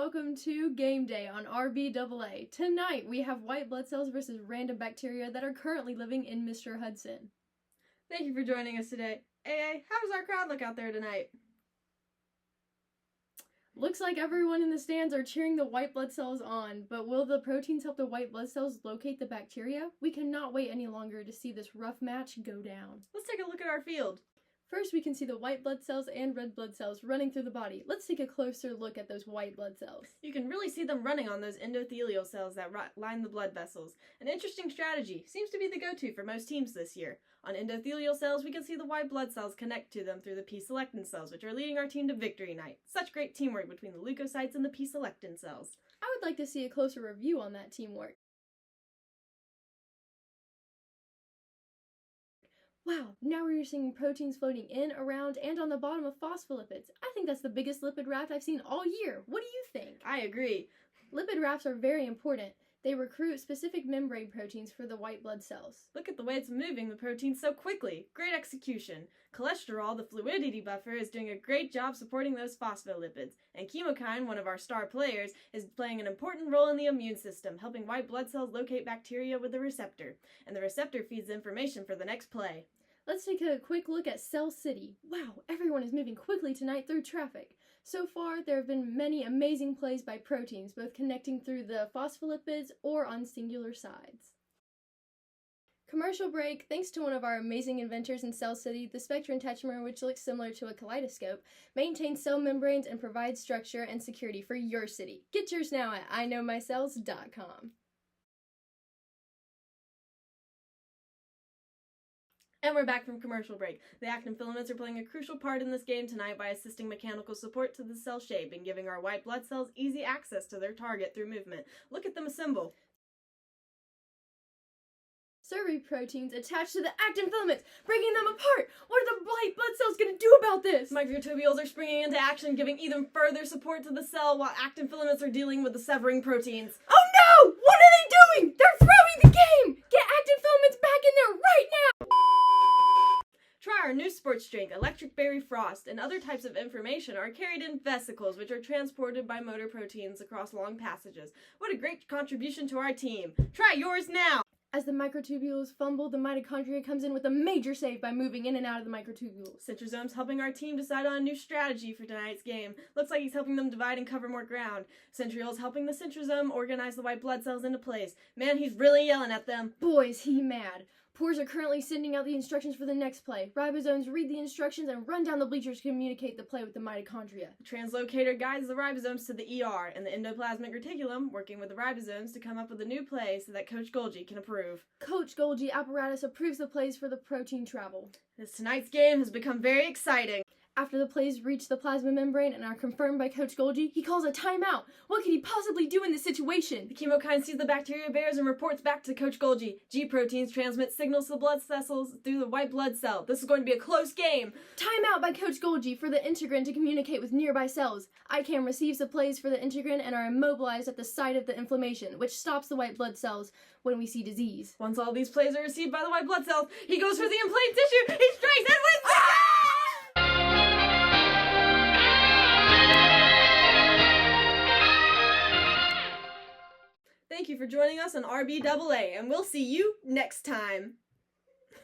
welcome to Game Day on RBAA. Tonight we have white blood cells versus random bacteria that are currently living in Mr. Hudson. Thank you for joining us today. AA, how does our crowd look out there tonight? Looks like everyone in the stands are cheering the white blood cells on, but will the proteins help the white blood cells locate the bacteria? We cannot wait any longer to see this rough match go down. Let's take a look at our field. First, we can see the white blood cells and red blood cells running through the body. Let's take a closer look at those white blood cells. You can really see them running on those endothelial cells that line the blood vessels. An interesting strategy. Seems to be the go-to for most teams this year. On endothelial cells, we can see the white blood cells connect to them through the P-selectin cells, which are leading our team to victory night. Such great teamwork between the leukocytes and the P-selectin cells. I would like to see a closer review on that teamwork. Wow, now we're seeing proteins floating in, around, and on the bottom of phospholipids. I think that's the biggest lipid raft I've seen all year. What do you think? I agree. Lipid rafts are very important. They recruit specific membrane proteins for the white blood cells. Look at the way it's moving the proteins so quickly. Great execution. Cholesterol, the fluidity buffer, is doing a great job supporting those phospholipids. And chemokine, one of our star players, is playing an important role in the immune system, helping white blood cells locate bacteria with the receptor. And the receptor feeds information for the next play. Let's take a quick look at Cell City. Wow, everyone is moving quickly tonight through traffic. So far, there have been many amazing plays by proteins, both connecting through the phospholipids or on singular sides. Commercial break. Thanks to one of our amazing inventors in Cell City, the Spectrin Tetramer, which looks similar to a kaleidoscope, maintains cell membranes and provides structure and security for your city. Get yours now at iknowmycells.com. And we're back from commercial break. The actin filaments are playing a crucial part in this game tonight by assisting mechanical support to the cell shape and giving our white blood cells easy access to their target through movement. Look at them assemble. Survey proteins attached to the actin filaments, breaking them apart. What are the white blood cells going to do about this? Microtubules are springing into action, giving even further support to the cell while actin filaments are dealing with the severing proteins. Oh no! What are they doing? They're throwing the game! Get actin filaments back in there right now! Try our new sports drink, Electric Berry Frost, and other types of information are carried in vesicles, which are transported by motor proteins across long passages. What a great contribution to our team. Try yours now! As the microtubules fumble, the mitochondria comes in with a major save by moving in and out of the microtubules. Centrosome's helping our team decide on a new strategy for tonight's game. Looks like he's helping them divide and cover more ground. Centriole's helping the centrosome organize the white blood cells into place. Man, he's really yelling at them. Boy, is he mad. Pores are currently sending out the instructions for the next play. Ribosomes read the instructions and run down the bleachers to communicate the play with the mitochondria. The translocator guides the ribosomes to the ER, and the endoplasmic reticulum working with the ribosomes to come up with a new play so that Coach Golgi can approve. Coach Golgi apparatus approves the plays for the protein travel. Tonight's game has become very exciting. After the plays reach the plasma membrane and are confirmed by Coach Golgi, he calls a timeout. What could he possibly do in this situation? The chemokine sees the bacteria bears and reports back to Coach Golgi. G proteins transmit signals to the blood vessels through the white blood cell. This is going to be a close game. Timeout by Coach Golgi for the integrin to communicate with nearby cells. ICAM receives the plays for the integrin and are immobilized at the site of the inflammation, which stops the white blood cells when we see disease. Once all these plays are received by the white blood cells, he goes for the inflamed tissue. He strikes and wins. Thank you for joining us on RBAA, and we'll see you next time.